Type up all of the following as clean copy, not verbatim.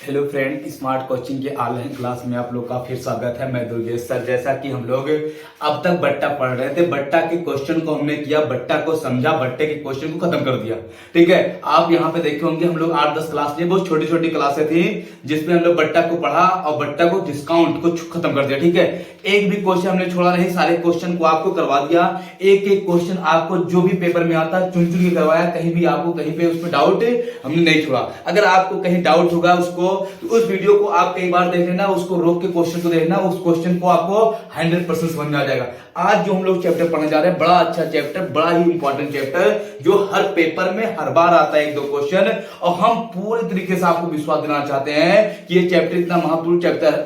Hello friend, smart coaching के online class में आप लोग का फिर स्वागत है। मैं दुर्गेश सर। जैसा कि हम लोग अब तक बट्टा पढ़ रहे थे, बट्टा के क्वेश्चन को हमने किया, बट्टा को समझा, बट्टे के क्वेश्चन को खत्म कर दिया। ठीक है, आप यहाँ पे देखे होंगे हम लोग 8-10 क्लास लिए, बहुत छोटी छोटी क्लासें थी जिसमें हम लोग बट्टा को पढ़ा और बट्टा को डिस्काउंट को खत्म कर दिया। ठीक है, एक भी क्वेश्चन हमने छोड़ा नहीं, सारे क्वेश्चन को आपको करवा दिया। एक एक क्वेश्चन आपको जो भी पेपर में आता चुन चुन के करवाया, कहीं भी आपको कहीं पे उसमें डाउट हमने नहीं छोड़ा। अगर आपको कहीं डाउट होगा उसको तो उस वीडियो को आप कई बार देख लेना, उसको रोक के क्वेश्चन को देखना, उस क्वेश्चन को आपको 100% समझ में आ जाएगा। आज जो हम लोग चैप्टर पढ़ने जा रहे हैं, बड़ा अच्छा चैप्टर, बड़ा ही इंपॉर्टेंट चैप्टर, जो हर पेपर में हर बार आता है 1-2 क्वेश्चन, और हम पूरी तरीके से आपको विश्वास दिलाना चाहते हैं कि ये चैप्टर इतना महत्वपूर्ण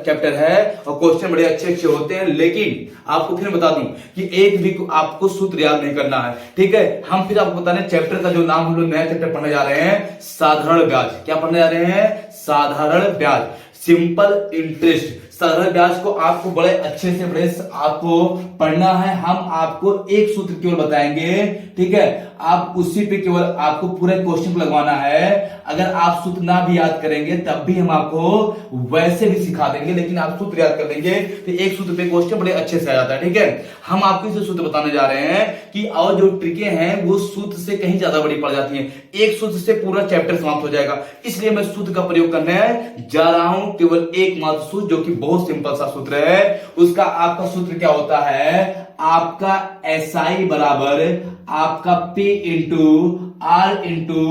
चैप्टर है और क्वेश्चन बड़े अच्छे अच्छे होते हैं। लेकिन आपको फिर बता दूं कि एक भी आपको सूत्र याद नहीं करना है। ठीक है, हम फिर आपको बता रहे हैं चैप्टर का जो नाम हम लोग नया चैप्टर पढ़ने जा रहे हैं, साधारण ब्याज। क्या पढ़ने जा रहे हैं? साधारण ब्याज, सिंपल इंटरेस्ट। साधारण ब्याज को आपको बड़े अच्छे से बड़े आपको पढ़ना है। हम आपको एक सूत्र केवल बताएंगे, ठीक है, आप उसी पे केवल आपको पूरे क्वेश्चन को लगवाना है। अगर आप सूत्र ना भी याद करेंगे तब भी हम आपको वैसे भी सिखा देंगे, लेकिन आप सूत्र याद कर लेंगे तो एक सूत्र पे क्वेश्चन बड़े अच्छे से आ जाता है। ठीक है, हम आपको इसे सूत्र बताने जा रहे हैं कि और जो ट्रिकें हैं वो सूत्र से कहीं ज्यादा बड़ी पड़ जाती हैं। एक सूत्र से पूरा चैप्टर समाप्त हो जाएगा, इसलिए मैं सूत्र का प्रयोग करने जा रहा हूं, केवल एक मात्र सूत्र, जो कि बहुत सिंपल सा सूत्र है। उसका आपका सूत्र क्या होता है? आपका SI बराबर आपका P into R into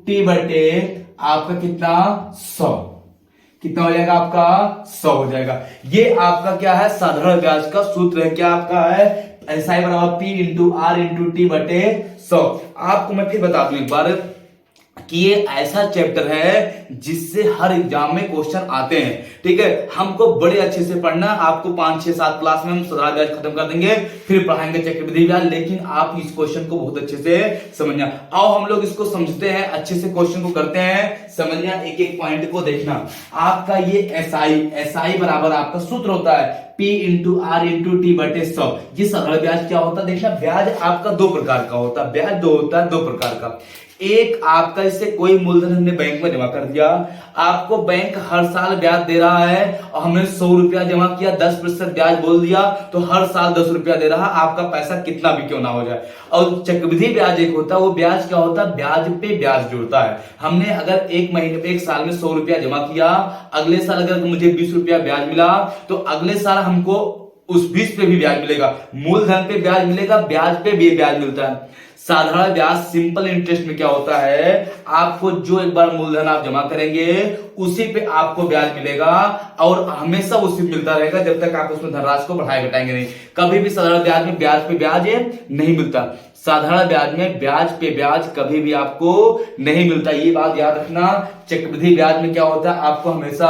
T बटे आपका कितना 100, कितना हो जाएगा? आपका 100 हो जाएगा। ये आपका क्या है? साधारण ब्याज का सूत्र है। क्या आपका है? SI बराबर P into R into T बटे 100। आपको मैं फिर बता दूं एक बार कि ये ऐसा चैप्टर है जिससे हर एग्जाम में क्वेश्चन आते हैं। ठीक है, हमको बड़े अच्छे से पढ़ना। आपको 5-6-7 क्लास में हम साधारण ब्याज खत्म कर देंगे, फिर पढ़ाएंगे चक्रवृद्धि ब्याज, लेकिन आप इस क्वेश्चन को बहुत अच्छे से समझना। आओ हम लोग इसको समझते हैं, अच्छे से क्वेश्चन को करते हैं, समझना, एक एक पॉइंट को देखना। आपका ये SI बराबर आपका सूत्र होता है P into R into T बटे 100। ये साधारण ब्याज क्या होता है? देखना, ब्याज आपका दो प्रकार का होता है। ब्याज दो होता है, दो प्रकार का। एक आपका, इससे कोई मूलधन हमने बैंक में जमा कर दिया, आपको बैंक हर साल ब्याज दे रहा है और हमने 100 रुपया जमा किया, 10% ब्याज बोल दिया तो हर साल 10 रुपया दे रहा, आपका पैसा कितना भी क्यों ना हो जाए। और चक्रवृद्धि ब्याज एक होता है, वो ब्याज क्या होता है? ब्याज पे ब्याज जुड़ता है। हमने अगर एक महीने पे, एक साल में 100 रुपया जमा किया, अगले साल अगर मुझे 20 रुपया ब्याज मिला तो अगले साल हमको उस 20 पे भी ब्याज मिलेगा, मूलधन पे ब्याज मिलेगा, ब्याज पे भी ब्याज मिलता है। साधारण ब्याज सिंपल इंटरेस्ट में क्या होता है? आपको जो एक बार मूलधन आप जमा करेंगे उसी पे आपको ब्याज मिलेगा और हमेशा उसी मिलता रहेगा जब तक आप उसमें धनराशि को बढ़ाए घटाएंगे नहीं। कभी भी साधारण ब्याज में ब्याज पे ब्याज नहीं मिलता। साधारण ब्याज में ब्याज पे ब्याज कभी भी आपको नहीं मिलता, ये बात याद रखना। चक्रवृद्धि ब्याज में क्या होता है? आपको हमेशा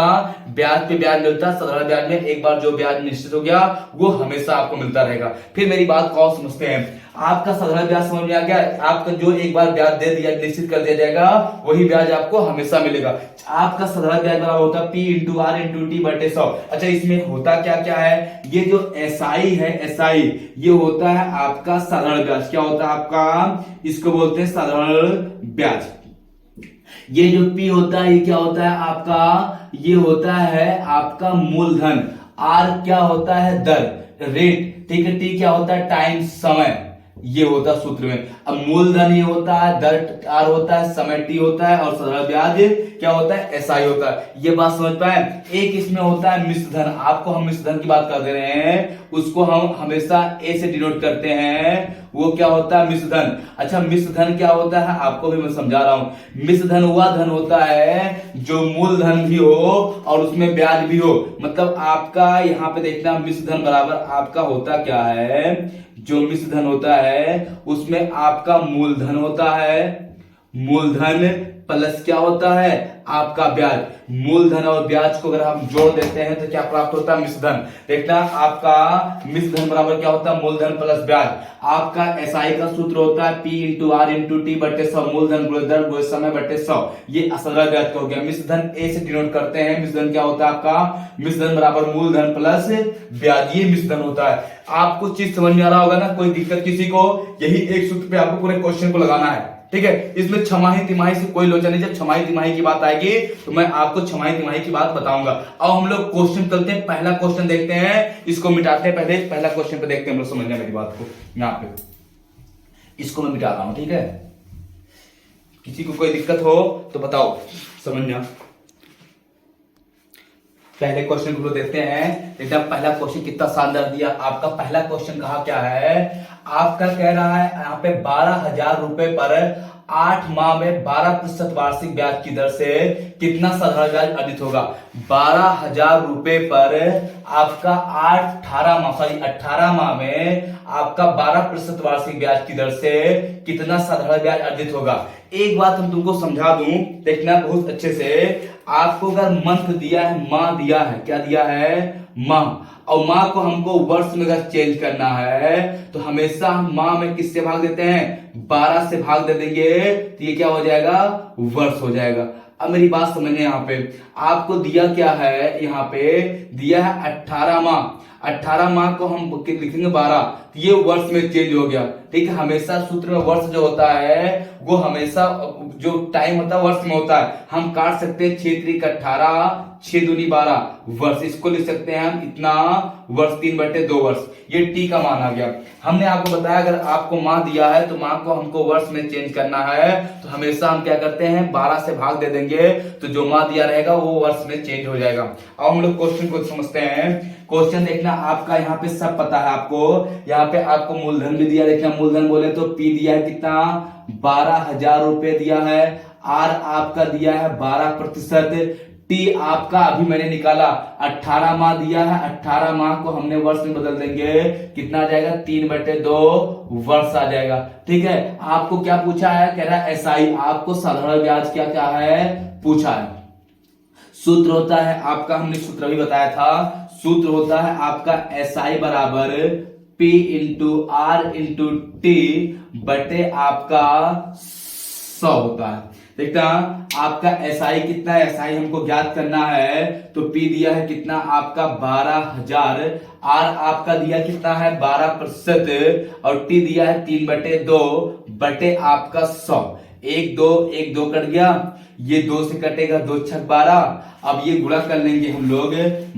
ब्याज पे ब्याज मिलता है। साधारण ब्याज में एक बार जो ब्याज निश्चित हो गया वो हमेशा आपको मिलता रहेगा। फिर मेरी बात को और समझते हैं। आपका साधारण ब्याज समझ में आ गया? आपका जो एक बार ब्याज दे दिया, निश्चित कर दिया जाएगा, वही ब्याज आपको हमेशा मिलेगा। आपका साधारण ब्याज बराबर होता है P into R into T बटे 100। अच्छा, इसमें होता क्या क्या है? ये जो SI है, SI ये होता है आपका साधारण ब्याज। क्या होता है आपका? इसको बोलते हैं साधारण ब्याज। ये जो P होता है ये क्या होता है आपका? ये होता है आपका मूलधन। R क्या होता है? दर, रेट। ठीक है, T क्या होता है? टाइम, समय। ये होता है सूत्र में। अब मूलधन ये होता है, दर R होता है, समय T होता है, और साधारण ब्याज क्या होता है? SI होता है। ये बात समझ पाए? एक इसमें होता है मिश्र धन। आपको हम मिश्र धन की बात कर दे रहे हैं, उसको हम हमेशा A से डिनोट करते हैं। वो क्या होता है? मिश्र धन। अच्छा, मिश्र धन क्या होता है आपको भी मैं समझा रहा हूं। मिश्र धन वह धन होता है जो मूलधन भी हो और उसमें ब्याज भी हो। मतलब आपका यहाँ पे देखना, मिश्र धन बराबर आपका होता क्या है? जो मिश्र धन होता है उसमें आपका मूलधन होता है, मूलधन प्लस क्या होता है? आपका ब्याज। मूलधन और ब्याज को अगर हम जोड़ देते हैं तो क्या प्राप्त होता है? मिश्र धन। देखना, आपका मिश्र धन बराबर क्या होता है? मूलधन प्लस ब्याज। आपका SI का सूत्र होता है P into R into T बटे 100, मूलधन गुणे दर गुणे समय बटे 100। ये साधारण ब्याज का हो गया। मिश्र धन A से डिनोट करते हैं। मिश्र धन क्या होता है आपका? मिश्र धन बराबर मूलधन प्लस ब्याज, ये मिश्र धन होता है। आपको चीज समझ में आ रहा होगा ना? कोई दिक्कत किसी को? यही एक सूत्र पे आपको पूरे क्वेश्चन को लगाना है। ठीक है। इसमें छमाही तिमाही से कोई लोचा नहीं, जब छमाही तिमाही की बात आएगी तो मैं आपको छमाही तिमाही की बात बताऊंगा। अब हम लोग क्वेश्चन चलते हैं, पहला क्वेश्चन देखते हैं, इसको मिटाते हैं। पहले पहला क्वेश्चन पे देखते हैं, हम लोग समझना मेरी बात को। यहाँ पे इसको मैं मिटा रहा हूं, ठीक है। किसी को कोई दिक्कत हो तो बताओ, समझना। पहले क्वेश्चन को देखते हैं। एकदम पहला क्वेश्चन कितना शानदार दिया आपका। पहला क्वेश्चन कहा क्या है, आपका कह रहा है यहाँ पे 12,000 रुपए पर 8 माह में 12% वार्षिक ब्याज की दर से कितना साधारण ब्याज अर्जित होगा। 12,000 रुपए पर आपका 18 माह में आपका 12% वार्षिक ब्याज की दर से कितना साधारण ब्याज अर्जित होगा। एक बात हम तुमको समझा दूं, देखना बहुत अच्छे से। आपको अगर मंथ दिया है, माह दिया है, क्या दिया है, माह, और माह को हमको वर्ष में अगर चेंज करना है तो हमेशा हम माह में किससे भाग देते हैं, 12 से भाग दे देंगे, तो ये क्या हो जाएगा, वर्ष हो जाएगा। अब मेरी बात समझिए, यहाँ पे आपको दिया क्या है, यहाँ पे दिया है 18 माह। 18 माह को हम लिखेंगे 12, तो ये वर्ष में चेंज हो गया, ठीक है। हमेशा सूत्र में वर्ष जो होता है वो हमेशा जो टाइम होता है वर्ष में होता है। हम काट सकते हैं 6 त्रिक 18, 6 दूनी 12 वर्ष, इसको लिख सकते हैं हम इतना वर्ष, 3/2 वर्ष। ये टी का मान आ गया। हमने आपको बताया अगर आपको माह दिया है तो माह को हमको वर्ष में चेंज करना है, तो हमेशा हम क्या करते हैं, 12 से भाग दे देंगे, तो जो माह दिया रहेगा वो वर्ष में चेंज हो जाएगा। अब हम लोग क्वेश्चन को समझते हैं। क्वेश्चन देखना, आपका यहाँ पे सब पता है आपको। यहाँ पे आपको मूलधन भी दिया, देखना मूलधन बोले तो पी दिया है कितना, 12,000 रुपए दिया है। आर आपका दिया है 12%। टी आपका अभी मैंने निकाला 18 माह दिया है, 18 माह को हमने वर्ष में बदल देंगे, कितना आ जाएगा, 3/2 वर्ष आ जाएगा, ठीक है। आपको क्या पूछा है, कह रहा है एसआई, आपको साधारण ब्याज क्या क्या है पूछा है। सूत्र होता है आपका, हमने सूत्र भी बताया था, सूत्र होता है आपका एसआई बराबर P into R into T बटे आपका 100 होता है। देखना आपका एसआई कितना है, एसआई हमको ज्ञात करना है, तो P दिया है कितना आपका 12,000, आर आपका दिया कितना है 12% और T दिया है 3/2 बटे आपका 100। 1 2 कट गया, ये 2 से कटेगा, 2 छक 12। अब ये गुणा कर लेंगे हम लोग,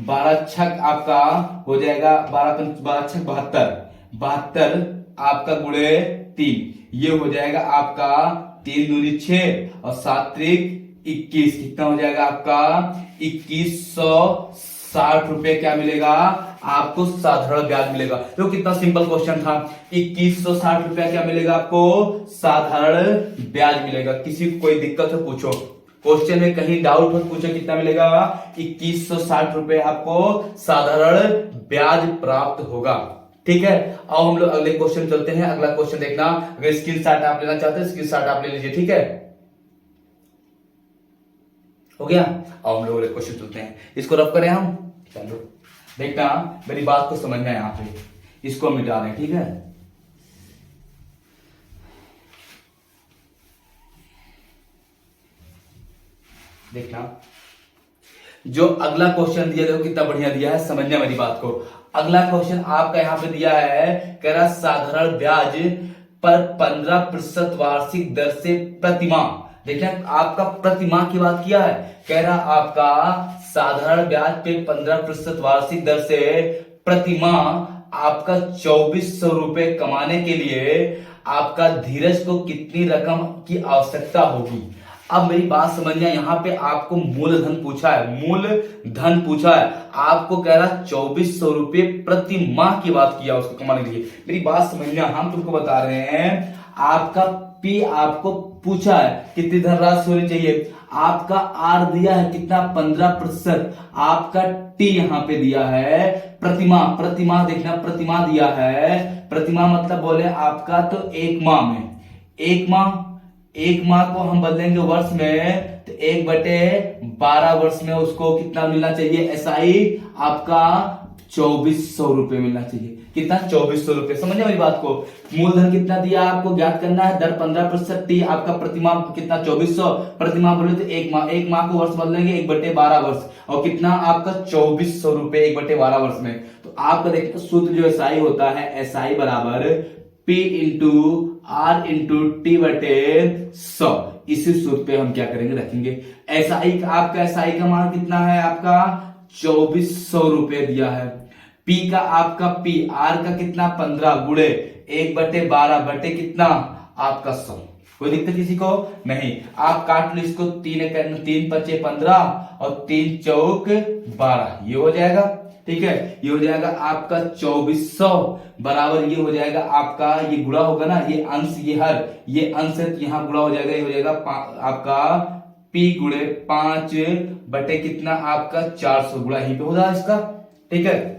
12 छक आपका हो जाएगा 12 छक 72 आपका गुणे 3, ये हो जाएगा आपका 3 दूनी 6 और 7 त्रिक 21, कितना हो जाएगा आपका 2160 रुपए क्या मिलेगा आपको, साधारण ब्याज मिलेगा। तो कितना सिंपल क्वेश्चन था, 2160 रुपया क्या मिलेगा आपको, साधारण ब्याज मिलेगा। किसी को कोई दिक्कत हो पूछो, क्वेश्चन में कहीं डाउट हो पूछो, कितना मिलेगा, 2160 रुपए आपको साधारण ब्याज प्राप्त होगा, ठीक है। अब हम लोग अगले क्वेश्चन चलते हैं। अगला क्वेश्चन देखना, अगर स्क्रीनशॉट आप लेना चाहते हैं स्क्रीनशॉट आप ले लीजिए, ठीक है, हो गया। अब हम लोग अगले क्वेश्चन चलते हैं, इसको रफ करें हम, चलो देखना मेरी बात को समझना है। यहाँ पे इसको मिटा रहे हैं, ठीक है। देखना जो अगला क्वेश्चन दिया, देखो कितना बढ़िया दिया है, समझना मेरी बात को। अगला क्वेश्चन आपका यहाँ पे दिया है, कह रहा साधारण ब्याज पर 15% वार्षिक दर से प्रतिमाह। देखिए आपका प्रतिमाह की बात किया है, कह रहा आपका साधारण ब्याज पे 15% वार्षिक दर से प्रतिमाह आपका 2400 रुपए कमाने के लिए आपका धीरज को कितनी रकम की आवश्यकता होगी। अब मेरी बात समझना, यहाँ पे आपको मूलधन पूछा है, मूलधन पूछा है, आपको कह रहा 2400 रुपए प्रति माह की बात किया उसको कमाने के लिए। मेरी बात समझना, हम तुमको बता रहे हैं आपका पी आपको पूछा है कितनी धनराशि होनी चाहिए, आपका आर दिया है कितना 15%, आपका टी यहाँ पे दिया है प्रतिमाह, प्रतिमाह देखना प्रतिमाह दिया है, प्रतिमाह मतलब बोले आपका तो 1 माह में, 1 माह को हम बदलेंगे वर्ष में, तो 1/12 वर्ष में उसको कितना मिलना चाहिए, एसआई आपका 2400 रुपए मिलना चाहिए। कितना, 2400 रुपए। समझे मेरी बात को। मूलधन कितना दिया आपको ज्ञात करना है, दर 15%, टी आपका प्रतिमाह कितना 2400, प्रतिमाह बोले तो 1 माह को वर्ष बदलेंगे 1/12 वर्ष, और कितना आपका 2400 रुपए 1/12 वर्ष में। तो आपका देखिए सूत्र जो एसआई होता है, एसआई बराबर P into R into T बटे 100। इसी सूत्र पे हम क्या करेंगे, रखेंगे। एसआई का आपका एसआई का मान कितना है, आपका 2400 रुपए दिया है। पी का आपका पी आर का कितना 15 गुड़े 1/12 बटे कितना आपका 100। कोई दिक्कत किसी को नहीं। आप काट लो इसको, 3 पचे 15 और 3 चौक 12, ये हो जाएगा। ठीक है, ये हो जाएगा आपका 2400 बराबर ये हो जाएगा आपका, ये गुणा होगा ना, ये अंश ये हर ये अंश है, यहां गुणा हो जाएगा, ये हो जाएगा आपका P गुणे 5 बटे कितना आपका 400 गुणा यहीं पे होगा इसका। ठीक है,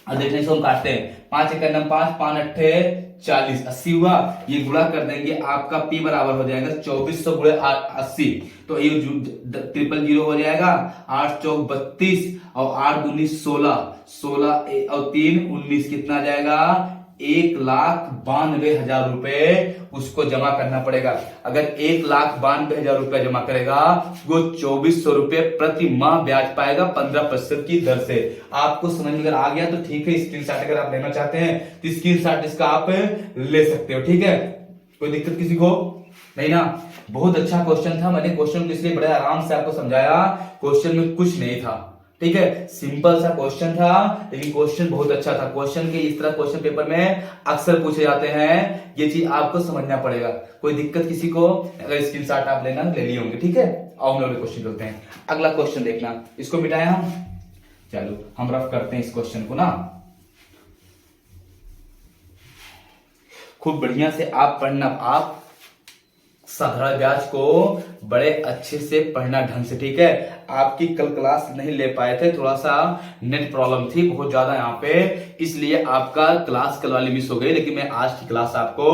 अब देखने इसको हम काटते हैं। 5 एक 5 5 अट्ठे 40 80 हुआ, ये गुणा कर देंगे, आपका P बराबर हो जाएगा 2400 गुणे 80, तो ये 000 हो जाएगा। 8 चौक 32 और 8 दूनी 16, 16 और 3 19, कितना आ जाएगा 1,92,000 रुपए उसको जमा करना पड़ेगा। अगर 1,92,000 रुपए जमा करेगा वो 2400 रुपए प्रति माह ब्याज पाएगा 15% की दर से। आपको समझ में अगर आ गया तो ठीक है, स्क्रीनशॉट अगर आप लेना चाहते हैं तो स्क्रीनशॉट इसका आप ले सकते हो। ठीक है, कोई दिक्कत किसी को नहीं ना। बहुत अच्छा क्वेश्चन था, मैंने क्वेश्चन को इसलिए बड़े आराम से आपको समझाया, क्वेश्चन में कुछ नहीं था। ठीक है, सिंपल सा क्वेश्चन था लेकिन क्वेश्चन बहुत अच्छा था। क्वेश्चन के इस तरह क्वेश्चन पेपर में अक्सर पूछे जाते हैं, ये चीज आपको समझना पड़ेगा। कोई दिक्कत किसी को, अगर स्क्रीनशॉट आप लेना ले लिए होंगे। ठीक है, आओ हम लोग क्वेश्चन करते हैं। अगला क्वेश्चन देखना, इसको मिटाया हम, चलो हम रफ करते हैं इस क्वेश्चन को ना। खूब बढ़िया से आप पढ़ना, आप साधारण ब्याज को बड़े अच्छे से पढ़ना ढंग से। ठीक है, आपकी कल क्लास नहीं ले पाए थे, थोड़ा सा नेट प्रॉब्लम थी बहुत ज्यादा यहाँ पे, इसलिए आपका क्लास कल वाली मिस हो गई। लेकिन मैं आज की क्लास आपको,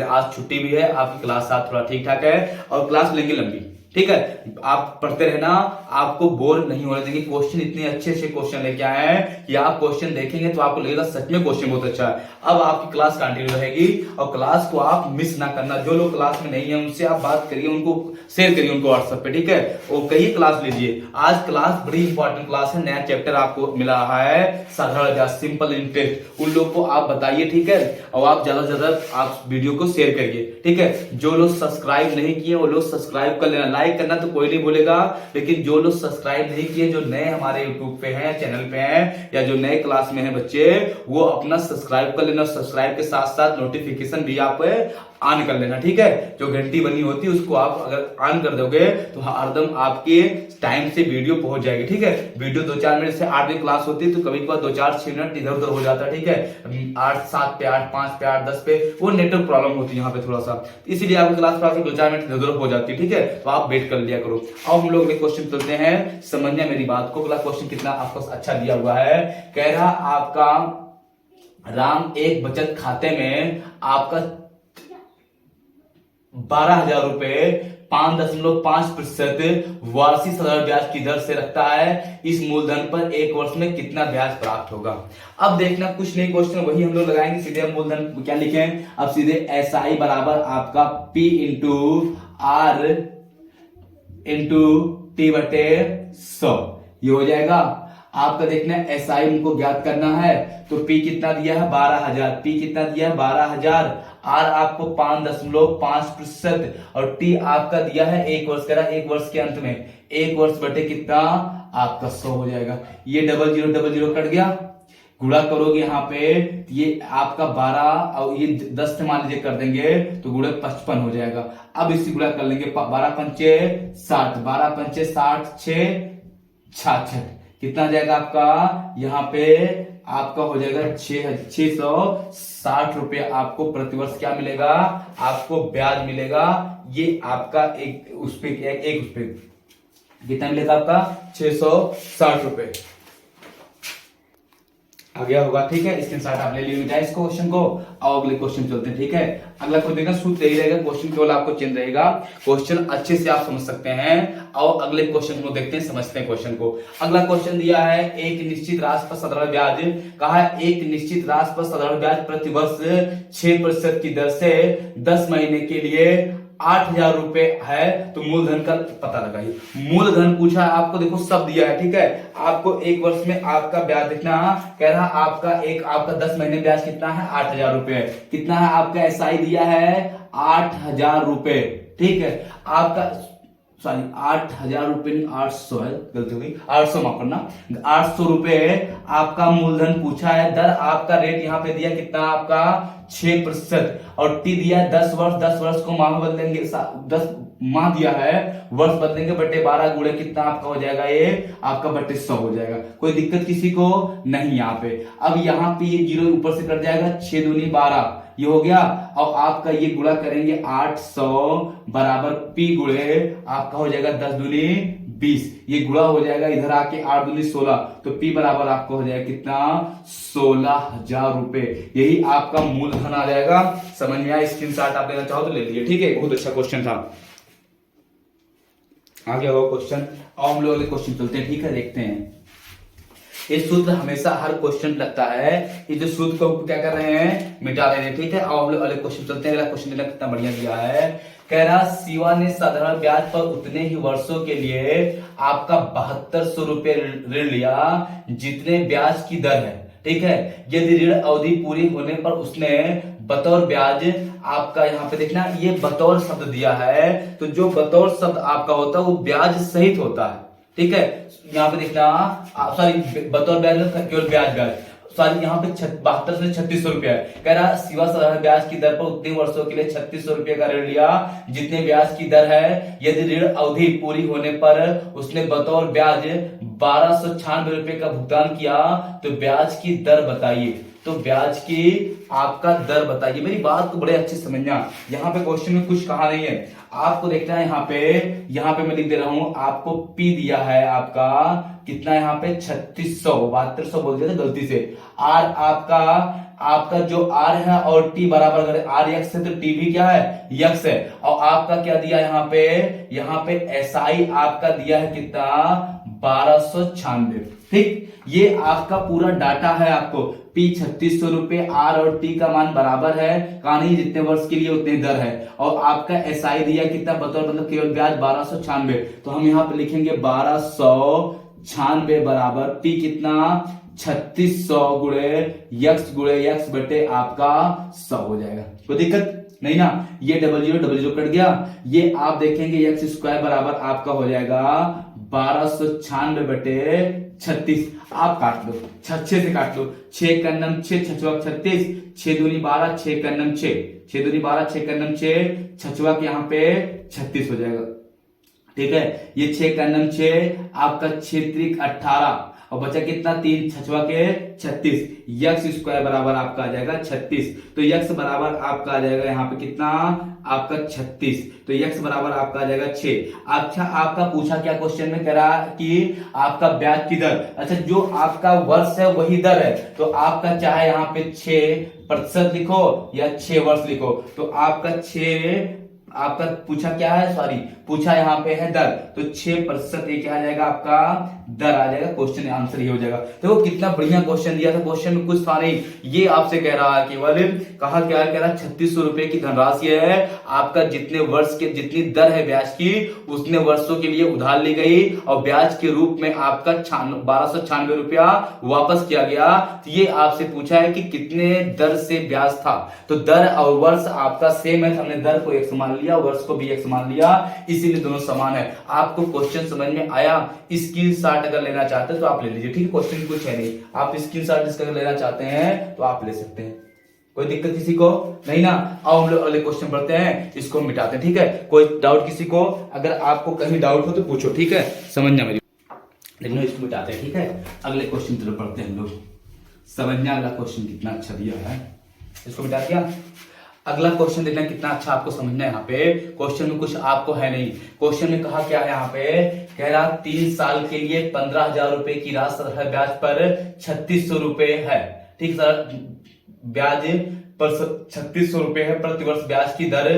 आज छुट्टी भी है, आपकी क्लास आप थोड़ा ठीक ठाक है और क्लास लेंगे लंबी। ठीक है, आप पढ़ते रहना, आपको बोर नहीं होने देंगे। क्वेश्चन इतने अच्छे अच्छे क्वेश्चन लेके आए हैं कि आप क्वेश्चन देखेंगे तो आपको लगेगा सच में क्वेश्चन बहुत अच्छा है। अब आपकी क्लास कंटिन्यू रहेगी और क्लास को आप मिस ना करना। जो लोग क्लास में नहीं है उनसे आप बात करिए, उनको शेयर करिए उनको व्हाट्सएप पे। ठीक है, वो कहिए क्लास लीजिए। आज क्लास बड़ी इंपॉर्टेंट क्लास है, नया चैप्टर आपको मिला रहा है साधारण ब्याज, सिंपल इंटरेस्ट। उन लोग को आप बताइए। ठीक है, और आप ज्यादा से ज्यादा आप वीडियो को शेयर करिए। ठीक है, जो लोग सब्सक्राइब नहीं किए वो लोग सब्सक्राइब कर लेना। लाइक करना तो कोई नहीं बोलेगा, लेकिन जो लोग सब्सक्राइब नहीं किए, जो नए हमारे यूट्यूब पे हैं, चैनल पे हैं, या जो नए क्लास में हैं बच्चे, वो अपना सब्सक्राइब कर लेना। सब्सक्राइब के साथ साथ नोटिफिकेशन भी आप ऑन कर लेना। ठीक है, जो घंटी बनी होती है उसको आप अगर ऑन कर दोगे तो हरदम आपके टाइम से वीडियो पहुंच जाएगी। ठीक है, वीडियो 2-4 मिनट से 8 क्लास होती है तो कभी कभार 2-4-6 मिनट इधर उधर हो जाता है। ठीक है, 8-7 पे 8, 5 पे 8, 10 पे वो नेटवर्क प्रॉब्लम होती है यहाँ पे थोड़ा सा, इसीलिए आपकी क्लास 2-4 मिनट इधर उधर हो जाती है। ठीक है, तो आप वेट कर लिया करो। अब हम लोग क्वेश्चन चलते हैं, समझना मेरी बात को। अगला क्वेश्चन कितना आपको अच्छा दिया हुआ है, कह रहा आपका राम एक बचत खाते में आपका 12,000 रुपए 5.5% वार्षिक साधारण ब्याज की दर से रखता है। इस मूलधन पर एक वर्ष में कितना ब्याज प्राप्त होगा। अब देखना, कुछ नहीं क्वेश्चन वही हम लोग लगाएंगे, सीधे हम मूलधन क्या लिखें, अब सीधे एसआई बराबर आपका P into R into T बटे 100, ये हो जाएगा। आपका देखना है एसआई उनको ज्ञात करना है, तो P कितना दिया है 12,000, P कितना दिया है 12,000, आर आपको 5.5% और T आपका दिया है 1 वर्ष करा, 1 वर्ष के अंत में 1 वर्ष बटे कितना आपका 100 हो जाएगा। ये 00 कट गया, गुणा करोगे यहाँ पे ये आपका 12 और ये 10 से मान लीजिए कर देंगे तो गुणा 55 हो जाएगा। अब इसी गुणा कर लेंगे, 12 पंचे 60, 12 पंचे 60, 6 66, कितना जाएगा आपका यहाँ पे आपका हो जाएगा 660 रुपये आपको प्रतिवर्ष क्या मिलेगा, आपको ब्याज मिलेगा। ये आपका एक उस पे कितना मिलेगा आपका 660 रुपये आ गया होगा। ठीक है, स्क्रीनशॉट आप ले लीजिए इस क्वेश्चन को। और अगले क्वेश्चन चलते हैं। ठीक है, अगला क्वेश्चन देखना, सूत्र यही रहेगा, क्वेश्चन केवल आपको चेंज रहेगा, क्वेश्चन अच्छे से आप समझ सकते हैं। और अगले क्वेश्चन को देखते हैं, समझते हैं क्वेश्चन को। अगला क्वेश्चन दिया है, एक निश्चित राशि पर साधारण ब्याज, कहा है एक निश्चित राशि पर साधारण ब्याज प्रतिवर्ष 6% की दर से 10 महीने के लिए 8,000 रुपए है तो मूलधन का पता लगाइए। मूलधन पूछा है आपको, देखो सब दिया है, ठीक है। आपको एक वर्ष में आपका ब्याज देखना, कह रहा आपका 10 महीने ब्याज कितना है, 8,000 रुपए। कितना है आपका एसआई दिया है, 8,000 रुपए, ठीक है। आपका सॉरी 8,000 रुपए नहीं, 800 है, गलती हो गई, 800 माफ करना, 800 रुपए आपका मूलधन पूछा है। दर आपका रेट यहाँ पे दिया कितना, आपका 6%, और टी दिया है 10 वर्ष। 10 वर्ष को माह में बदलेंगे, 10 माह दिया है, वर्ष बदलेंगे, बटे 12 गुणे कितना आपका हो जाएगा, ये आपका बटे 100 हो जाएगा। कोई दिक्कत किसी को नहीं यहाँ पे। अब यहाँ पे ये जीरो ऊपर से कट जाएगा, 6 दूनी 12, ये हो गया। और आपका ये गुणा करेंगे 800 बराबर पी गुणे आपका हो जाएगा 10 दूनी 20, ये गुणा हो जाएगा इधर आके 8 दूनी 16, तो पी बराबर आपको हो जाएगा कितना, 16,000 रुपए। यही आपका मूलधन आ जाएगा। समझ में आया? स्क्रीनशॉट आप लेना चाहो तो ले लीजिए, ठीक है। बहुत अच्छा क्वेश्चन था। आगे हो क्वेश्चन, और हम लोग अगले क्वेश्चन चलते हैं, ठीक है। देखते हैं, ये सूत्र हमेशा हर क्वेश्चन लगता है, ये जो सूत्र को क्या कर रहे हैं, मिटा रहे हैं, ठीक है। और हम लोग अगले क्वेश्चन चलते हैं। अगला क्वेश्चन देखना कितना बढ़िया दिया है। कह रहा शिवा ने साधारण ब्याज पर उतने ही वर्षों के लिए आपका 7200 रुपए ऋण लिया जितने ब्याज की दर है, ठीक है। यदि ऋण अवधि पूरी होने पर उसने बतौर ब्याज आपका, यहाँ पे देखना ये बतौर शब्द दिया है, तो जो बतौर शब्द आपका होता है वो ब्याज सहित होता है, ठीक है। यहाँ पे देखना, सॉरी बतौर ब्याज केवल ब्याज सॉरी यहाँ पे 72 से 3600 रुपया है। कह रहा शिवा साधारण ब्याज की दर पर उतने वर्षों के लिए 3600 रुपये का ऋण लिया जितने ब्याज की दर है। यदि ऋण अवधि पूरी होने पर उसने बतौर ब्याज 1296 रुपये का भुगतान किया तो ब्याज की दर बताइए। तो ब्याज की आपका दर बताइए। मेरी बात को बड़े अच्छे समझना, यहाँ पे क्वेश्चन में कुछ कहा नहीं है, आपको देखना है। यहाँ पे मैं लिख दे रहा हूं, आपको पी दिया है आपका कितना, यहाँ पे 3600, 7200 बोल दिया था गलती से। आर आपका जो आर है और टी बराबर, अगर आर यक्स है तो टी भी क्या है, यक्स है। और आपका क्या दिया यहाँ पे एसआई आपका दिया है कितना, 1296, ठीक। ये आपका पूरा डाटा है। आपको पी 3600 रुपए, आर और टी का मान बराबर है, कहानी जितने वर्ष के लिए उतने दर है। और आपका एसआई दिया कितना, बतौर मतलब केवल ब्याज 1296, तो हम यहाँ पे लिखेंगे 1296 बराबर पी कितना, 3600 गुणे यक्स बटे आपका 100 हो जाएगा। कोई दिक्कत नहीं ना। ये डबल जीरो कट गया। ये आप देखेंगे एक्स स्क्वायर बराबर आपका हो जाएगा 1296 बटे 36। आप काट लो, 6 से काट लो, 6 का नम 6, 6 36, 6 दूनी 12, 6 का नम 6, 6 दूनी 12, 6 का नम 6, 6 के यहाँ पे 36 हो जाएगा, ठीक है। ये 6 का नम 6, आपका 6 त्रिक 18, और बचा कितना, 3 6 के 36, यक्स स्क्वायर बराबर आपका आ जाएगा 36। तो यक्स बराबर आपका आ जाएगा यहाँ पे कितना, आपका 36, तो यक्स बराबर आपका आ जाएगा 6। अच्छा, आपका पूछा क्या क्वेश्चन में, कह रहा कि आपका ब्याज की दर, अच्छा जो आपका वर्ष है वही दर है, तो आपका चाहे यहाँ पे 6% लिखो या 6 वर्ष लिखो, तो आपका 6 आपका पूछा क्या है, सॉरी पूछा यहाँ पे है दर, तो 6% ये क्या आ जाएगा, आपका दर आ जाएगा। क्वेश्चन आंसर ये हो जाएगा। देखो कितना बढ़िया क्वेश्चन दिया था। क्वेश्चन में कुछ था नहीं, ये आपसे कह रहा है केवल, कहा क्या कह रहा है, 3600 रुपए की धनराशि है, आपका जितने वर्ष के जितनी दर है ब्याज की उतने वर्षों के लिए उधार ली गई और ब्याज के रूप में आपका 1296 रुपया वापस किया गया। तो ये आपसे पूछा है कि कितने दर से ब्याज था, तो दर और वर्ष आपका सेम है, हमने दर को एक मान लिया, वर्ष को भी एक मान लिया, इसीलिए दोनों समान है। आपको क्वेश्चन समझ में आया? स्क्रीनशॉट अगर लेना चाहते हैं तो आप ले लीजिए, ठीक है। क्वेश्चन कुछ है नहीं, आप स्क्रीनशॉट इसका अगर लेना चाहते हैं तो आप ले सकते हैं, कोई दिक्कत किसी को नहीं ना। आओ हम लोग अगले क्वेश्चन पढ़ते हैं, इसको मिटाते हैं, ठीक है। कोई डाउट किसी को, अगर आपको कहीं डाउट हो तो पूछो, ठीक है, समझना मेरी, लेकिन इसको मिटाते हैं, ठीक है। अगले क्वेश्चन तरफ पढ़ते हैं हम लोग, समझना अगला क्वेश्चन कितना अच्छा दिया है, इसको मिटा दिया। अगला क्वेश्चन देखना कितना अच्छा आपको समझना है। यहाँ पे क्वेश्चन में कुछ आपको है नहीं, क्वेश्चन में कहा क्या है, यहाँ पे कह रहा 3 साल के लिए 15,000 रुपए की राशि ब्याज पर 3600 रुपए है, ठीक सर। ब्याज पर 3600 रुपए है प्रतिवर्ष ब्याज की दर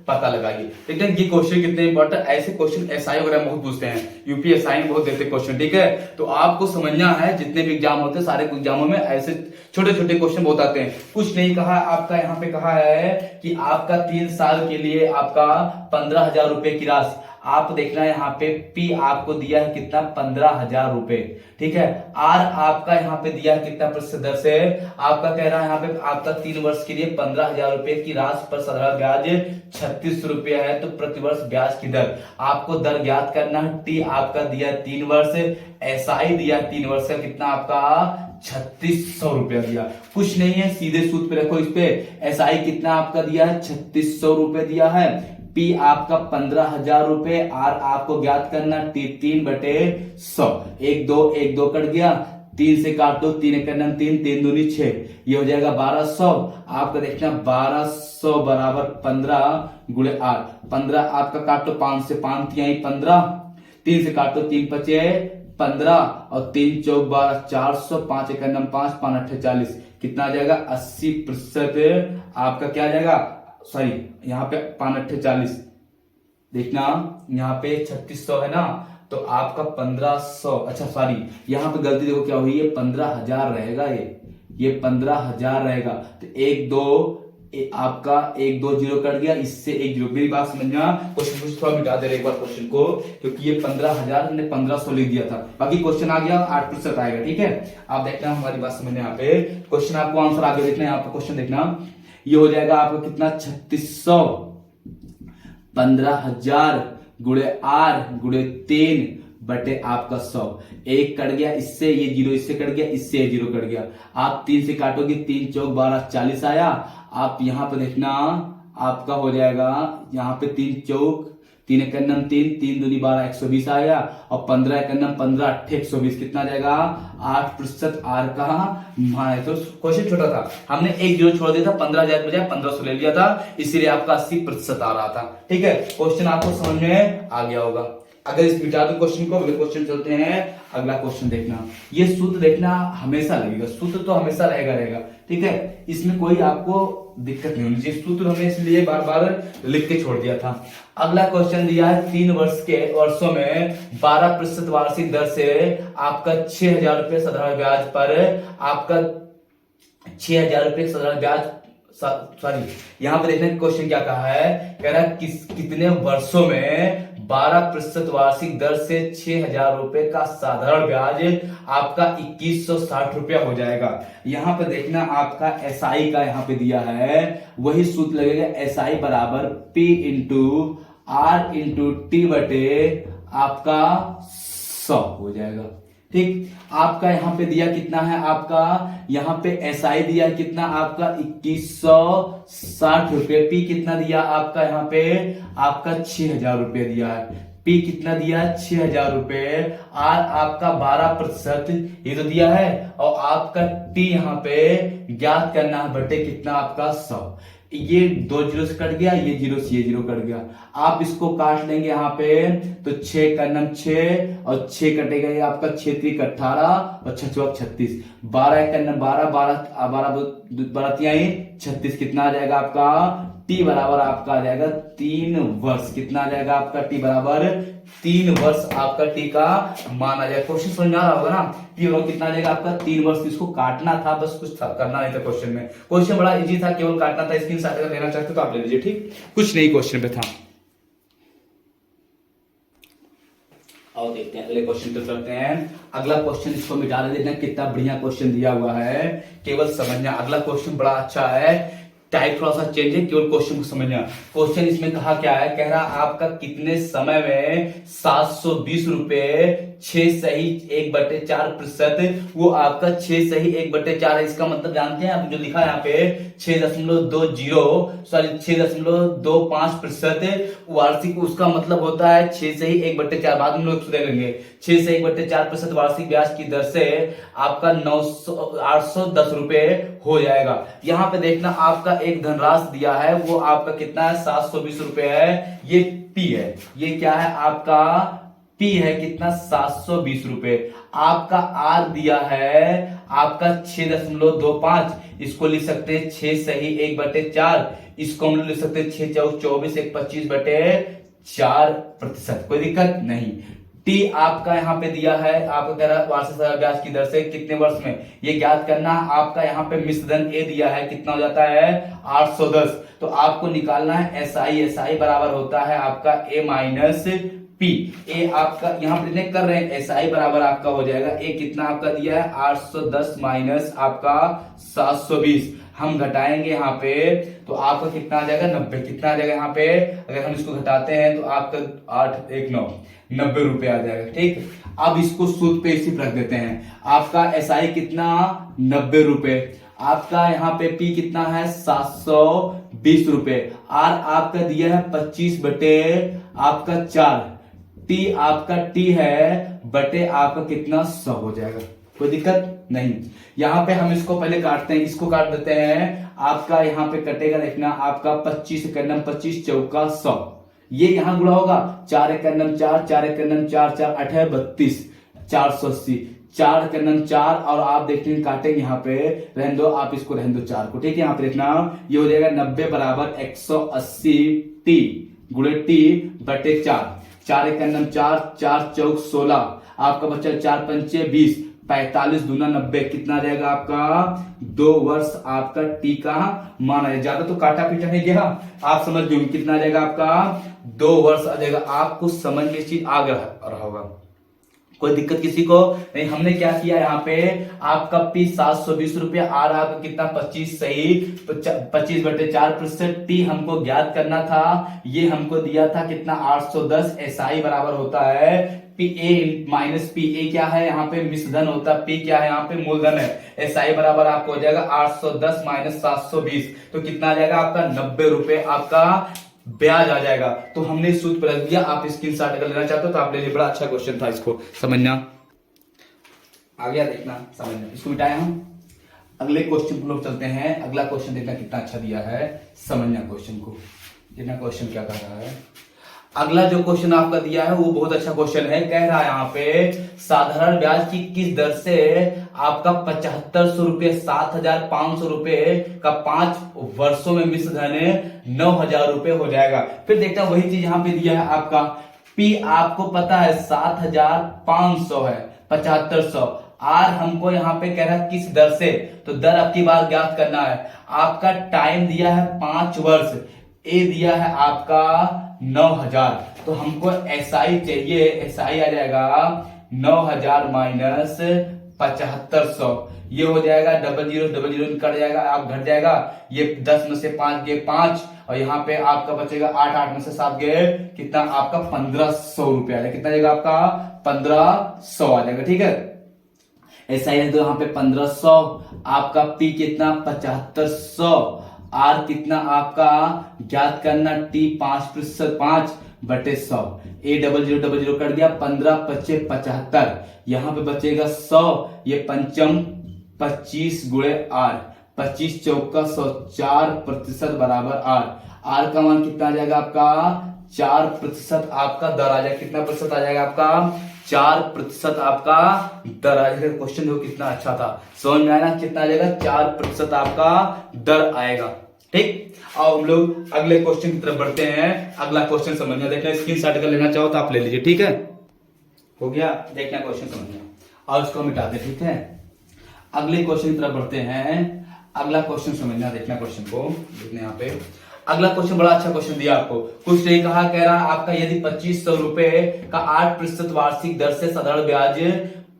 पता लगाइए। ठीक है, ये क्वेश्चन कितने इंपॉर्टेंट, ऐसे क्वेश्चन एसआई वगैरह बहुत पूछते हैं, यूपीएसआई बहुत देते क्वेश्चन। ठीक है, तो आपको समझना है जितने भी एग्जाम होते हैं सारे एग्जामों में ऐसे छोटे छोटे क्वेश्चन बहुत आते हैं। कुछ नहीं कहा आपका, यहाँ पे कहा है कि आपका 3 साल के लिए आपका 15,000 रुपए की राशि, आप देखना यहाँ पे पी आपको दिया है कितना 15,000 रुपए। ठीक है, आर आपका यहाँ पे दिया है कितना प्रतिशत दर से, आपका कह रहा है यहाँ पे आपका 3 वर्ष के लिए 15,000 रुपए की राशि पर साधारण ब्याज 36 रुपया है, तो प्रतिवर्ष ब्याज की दर आपको दर ज्ञात करना है। टी आपका दिया 3 वर्ष, एसआई दिया 3 वर्ष का कितना आपका 3600 रुपया दिया। कुछ नहीं है, सीधे सूत्र पे रखो इस पे, एसआई कितना आपका दिया है 3600 रुपए दिया है, पी आपका 15,000 रुपए, आर आपको ज्ञात करना टी 3/100, 1 2 कट गया, 3 से काट दो, 3 1 3, 3 दूनी 6, ये हो जाएगा 1200। आपका देखना 1200 बराबर 15 गुणे 8, 15 आपका काटो 5 से 5 तिहाई 15, 3 से काटो 3 पचे 15 और 3 चौक 12, 400, 5 1 5, 5 8 40, कितना आ जाएगा 80% आपका क्या आ जाएगा, सॉरी यहाँ पे 5 8 40, देखना यहाँ पे 3600 है ना, तो आपका 1500, अच्छा सॉरी यहाँ पे गलती देखो क्या हुई है, 15,000 रहेगा, ये 15,000 रहेगा, तो 1 2 आपका 1 2 0 कट गया, इससे 1 0, मेरी बात समझना, क्वेश्चन थोड़ा मिटा दे रहे एक बार क्वेश्चन को, क्योंकि ये 15,000 हमने 1500 लिख दिया था, बाकी क्वेश्चन आ गया 8% आएगा। ठीक है, आप देखना हमारी बात समझना, यहाँ पे क्वेश्चन आपको आंसर आगे देखना है, यहाँ पे क्वेश्चन देखना, ये हो जाएगा आपका कितना 3600, 15,000 गुणे आर गुणे 3 बटे आपका 100, 1 कट गया, इससे ये 0 इससे कट गया, इससे ये 0 कट गया, आप 3 से काटोगे, 3 चौक 12 40 आया, आप यहां पर देखना आपका हो जाएगा यहाँ पे 3 चौक 3 1 3, 3 दूनी 12 120 आया, और 15 1 15 8 120, कितना जाएगा 8% आर का मान है। तो क्वेश्चन छोटा था, हमने 1 0 छोड़ दिया था, 15,000 बजाय 1500 ले लिया था, इसीलिए आपका 80% आ रहा था। ठीक है, क्वेश्चन आपको समझ में आ गया होगा। अगर इस मिटा दो क्वेश्चन को, अगले क्वेश्चन चलते हैं। अगला क्वेश्चन देखना, ये सूत्र देखना हमेशा लगेगा, सूत्र तो हमेशा रहेगा। ठीक है, इसमें कोई आपको दिक्कत नहीं होनी चाहिए, सूत्र हमने इसलिए बार बार लिख के छोड़ दिया था। अगला क्वेश्चन दिया है 3 वर्षों में 12% वार्षिक दर से आपका 6,000 रुपए साधारण ब्याज पर आपका 6,000 रुपए साधारण ब्याज, सॉरी यहां पर देखना क्वेश्चन क्या कहा है, कह रहा है कितने वर्षों में 12% वार्षिक दर से 6,000 रुपए का साधारण ब्याज आपका 2160 रुपया हो जाएगा। यहां पे देखना आपका एसआई का यहाँ पे दिया है, वही सूत्र लगेगा, एसआई बराबर P into R into T बटे आपका 100 हो जाएगा। ठीक, आपका यहाँ पे दिया कितना है, आपका यहाँ पे एसआई दिया कितना आपका 2160 रुपए, पी कितना दिया आपका यहाँ पे आपका 6,000 रुपए दिया है, पी कितना दिया 6,000 रुपए, आर आपका 12% ये तो दिया है, और आपका टी यहाँ पे ज्ञात करना है बटे कितना आपका 100, ये 2 0 से कट गया, ये 0 से ये 0 कट गया, आप इसको काट लेंगे यहाँ पे, तो 6 का 6 और 6 कटेगा, ये आपका 6 3 18 और 6 चौक 36, 12 का 12 12 36, कितना आ जाएगा आपका टी बराबर आपका आ जाएगा 3 वर्ष, कितना आ जाएगा आपका टी बराबर 3 वर्ष आपका टी का मान आ जाएगा। क्वेश्चन समझ में आ रहा होगा ना, टी बराबर कितना आ जाएगा आपका 3 वर्ष, इसको काटना था बस, कुछ करना नहीं था क्वेश्चन में, क्वेश्चन बड़ा इजी था, केवल काटना था, स्क्रीनशॉट अगर लेना चाहते तो आप ले लीजिए। ठीक, कुछ नहीं क्वेश्चन पे था। और देखते हैं अगले क्वेश्चन पे चलते हैं। अगला क्वेश्चन इसको मिटा देना, कितना बढ़िया क्वेश्चन दिया हुआ है, केवल समझना। अगला क्वेश्चन बड़ा अच्छा है, टाइप थोड़ा सा चेंज है, केवल क्वेश्चन को समझना। क्वेश्चन इसमें कहा क्या है, कह रहा आपका कितने समय में 720 रुपए 6 सही 1/4%, वो आपका 6 सही 1/4 है, इसका मतलब जानते हैं आप, जो लिखा है यहाँ पे 6.25% वार्षिक, उसका मतलब होता है 6 सही 1/4, बाद में लोग सुधर लेंगे, 6 से 1/4% वार्षिक ब्याज की दर से आपका 810 रुपए हो जाएगा। यहाँ पे देखना आपका एक धनराशि दिया है, वो आपका कितना है 720 रुपए है, ये पी है, ये क्या है आपका पी है कितना 720 रुपए, आपका आर दिया है आपका 6.25, इसको लिख सकते हैं 6 सही 1/4, इसको हम लोग लिख सकते हैं 6 चौक 24 1 25/4%। कोई दिक्कत नहीं। टी आपका यहाँ पे दिया है, आपको कह रहा है वार्षिक ब्याज की दर से कितने वर्ष में, ये ज्ञात करना। आपका यहाँ पे मिश्र धन ए दिया है, कितना हो जाता है 810। तो आपको निकालना है एसआई। एसआई बराबर होता है आपका ए माइनस पी। ए आपका यहाँ पे कर रहे हैं, एसआई बराबर आपका हो जाएगा ए, कितना आपका दिया है 810 माइनस आपका 720। हम घटाएंगे यहाँ पे तो आपका कितना आ जाएगा 90। कितना आ जाएगा यहाँ पे, अगर हम इसको घटाते हैं तो आपका 8 1 9 90 रुपए आ जाएगा। ठीक, अब इसको सूत्र पे इसी पर रख देते हैं। आपका एसआई कितना 90 रुपए, आपका यहाँ पे पी कितना है 720 रुपए, आर आपका दिया है 25/4, टी आपका टी है बटे आपका कितना 100 हो जाएगा। कोई दिक्कत नहीं। यहां पे हम इसको पहले काटते हैं, इसको काट देते हैं। आपका यहां पे कटेगा, देखना आपका 25 एकम 25 चौका 100, ये यहां गुणा होगा 4 एकम 4 4 एकम 4 4 8 32 480 4 एकम 4, और आप देखते हैं काटेंगे यहाँ पे, रहने दो आप इसको, रहने दो 4 को। ठीक है, यहाँ पे देखना ये हो जाएगा 90 बराबर 180 टी गुणे टी बटे 4, 4 एकम 4 4 चौक 16, आपका बच्चा 4 पंचे 20, 45 दूना 90, कितना आ जाएगा आपका 2 वर्ष आपका टी का मान है। ज्यादा तो काटा पीटा नहीं गया, आप समझ गए कितना आ जाएगा आपका 2 वर्ष आ जाएगा। आपको समझ में चीज आ रहा होगा, कोई दिक्कत किसी को नहीं। हमने क्या किया यहाँ पे, आपका पी 720 रुपए, आर आपका कितना 25 सही 25/4%, टी हमको ज्ञात करना था, ये हमको दिया था कितना 810। एसआई बराबर होता है P A minus P A, क्या है यहाँ पे मिश्र धन होता है, पी क्या है यहाँ पे मूलधन है। एसआई बराबर आपको हो जाएगा 810 माइनस 720, तो कितना आ जाएगा आपका 90 रुपए आपका ब्याज आ जाएगा। तो हमने इस सूत्र पर रख दिया। आप स्क्रीनशॉट अगर लेना चाहते हो तो आप ले लीजिए, बड़ा अच्छा क्वेश्चन था, इसको समझना आ गया, देखना समझना। इसको मिटाया हम, अगले क्वेश्चन पर लोग चलते हैं। अगला क्वेश्चन देखना कितना अच्छा दिया है, समझना क्वेश्चन को, देखना क्वेश्चन क्या कर रहा है। अगला जो क्वेश्चन आपका दिया है वो बहुत अच्छा क्वेश्चन है। कह रहा है यहाँ पे साधारण ब्याज की किस दर से आपका 7500 रुपए 7500 रुपए का 5 वर्षों में मिश्र धन 9000 रुपए हो जाएगा। फिर देखना वही चीज यहाँ पे दिया है आपका, पी आपको पता है 7500 है 7500, आर हमको यहाँ पे कह रहा है किस दर से, तो दर आपकी बार ज्ञात करना है। आपका टाइम दिया है 5 वर्ष, ए दिया है आपका 9000, तो हमको एसआई चाहिए। एसआई आ जाएगा 9000 माइनस 7500, ये हो जाएगा 00 कट जाएगा, आप घट जाएगा, ये 10 में से 5 गए 5, और यहाँ पे आपका बचेगा 8 8 में से 7 गए, कितना आपका 1500 रुपया आ जाएगा। कितना जाएगा आपका 1500 आ जाएगा। ठीक है, एसआई है तो यहाँ पे 1500, आपका पी कितना 7500, आर कितना आपका ज्ञात करना, टी 5% 5/100, ए 00 कर दिया, 15 25 75, यहां पे बचेगा 100, ये पंचम 25 गुणे आर, 25 चौका 100, 4% बराबर आर। आर का मान कितना आ जाएगा आपका 4% आपका दर आ जाएगा। कितना प्रतिशत आ जाएगा आपका 4% आपका दर आ जाएगा। क्वेश्चन देखो कितना अच्छा था, समझ में आया ना, कितना आ जाएगा 4% आपका दर आएगा। ठीक, अब हम लोग अगले क्वेश्चन की तरफ बढ़ते हैं। अगला क्वेश्चन समझना, देखना स्क्रीनशॉट कर लेना चाहो तो आप ले लीजिए। ठीक है, हो गया, देखना क्वेश्चन समझना और उसको मिटा दे। ठीक है, अगले क्वेश्चन की तरफ बढ़ते हैं। अगला क्वेश्चन समझना, देखना क्वेश्चन को, देखना यहाँ पे अगला क्वेश्चन बड़ा अच्छा क्वेश्चन दिया आपको। कुछ नहीं कहा, कह रहा आपका यदि 2500 रुपए का 8% वार्षिक दर से साधारण ब्याज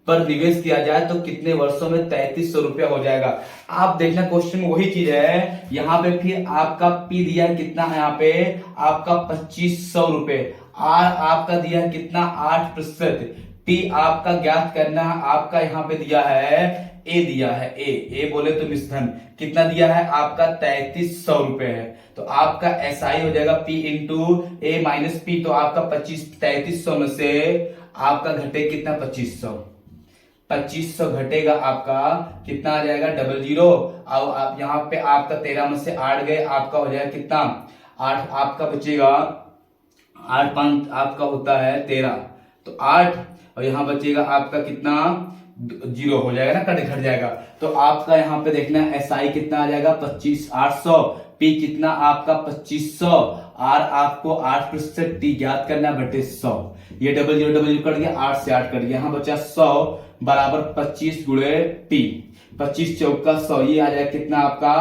पर निवेश किया जाए तो कितने वर्षों में 3300 रुपया हो जाएगा। आप देखना क्वेश्चन में वही चीज है, यहाँ पे फिर आपका पी दिया है कितना है, यहाँ पे आपका 2500 रुपए, आर आपका दिया है कितना 8%, टी आपका ज्ञात करना, आपका यहाँ पे दिया है ए दिया है, ए बोले तो मिश्रण कितना दिया है आपका 3300 रुपए है। तो आपका एसआई हो जाएगा पी इंटू ए माइनस पी, तो आपका 3300 में से आपका घटे कितना 2500 घटेगा, आपका कितना आ जाएगा 00, और आप यहाँ पे आपका 13 में से 8 गए, आपका हो जाएगा कितना 8, आपका बचेगा 8 5 आपका होता है 13, तो 8, और यहाँ बचेगा आपका कितना जीरो हो जाएगा ना, कट घट जाएगा। तो आपका यहाँ पे देखना एसआई कितना आ जाएगा 25,800, पी कितना आपका 2500, आर आपको 8% टी ज्ञात करना है बटे 100। ये डबल जीरो कट गया, 8 से 8 कट गया, यहाँ बचा 100 बराबर 25 गुणे टी, 25 चौका 100, ये आ जाएगा कितना आपका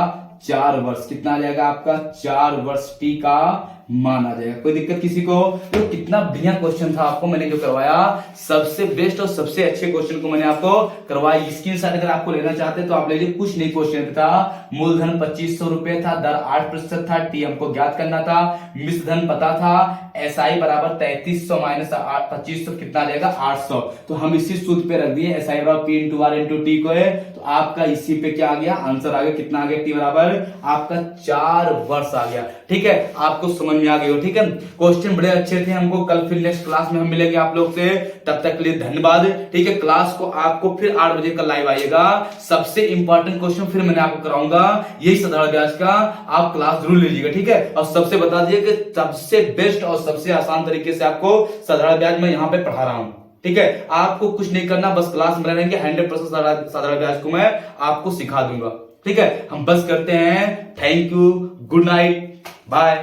4 वर्ष। कितना आ जाएगा आपका 4 वर्ष टी का मान आ जाएगा। कोई दिक्कत किसी को? तो कितना बढ़िया क्वेश्चन था, आपको मैंने जो करवाया सबसे बेस्ट और सबसे अच्छे क्वेश्चन को मैंने आपको करवाया। स्क्रीनशॉट अगर आपको लेना चाहते तो आप ले लीजिए। कुछ नहीं क्वेश्चन था, मूलधन 2500 रुपए था, दर 8% था, टी हमको ज्ञात करना था, मिश्र धन पता था, एसआई बराबर 3300 माइनस 2500 कितना आ जाएगा 800। तो हम इसी सूत्र पे रख दिए एसआई बराबर P into R into T को है। तो आपका इसी पे क्या आ गया आंसर आ गया, कितना आ गया टी बराबर आपका 4 वर्ष आ गया। ठीक है, आपको समझ में आ गई हो। ठीक है, क्वेश्चन बड़े अच्छे थे। हमको कल फिर नेक्स्ट क्लास में हम मिलेंगे आप लोग से, तब तक के लिए धन्यवाद। ठीक है, क्लास को आपको फिर 8 बजे का लाइव आइएगा। सबसे इंपॉर्टेंट क्वेश्चन फिर मैंने आपको कराऊंगा, यही साधारण ब्याज का, आप क्लास जरूर लीजिएगा। ठीक है, और सबसे बता दीजिए कि सबसे बेस्ट और सबसे आसान तरीके से आपको साधारण ब्याज मैं यहाँ पे पढ़ा रहा हूं। ठीक है, आपको कुछ नहीं करना, बस क्लास में रहेंगे, 100% साधारण ब्याज को मैं आपको सिखा दूंगा। ठीक है, हम बस करते हैं। Thank you, good night, bye.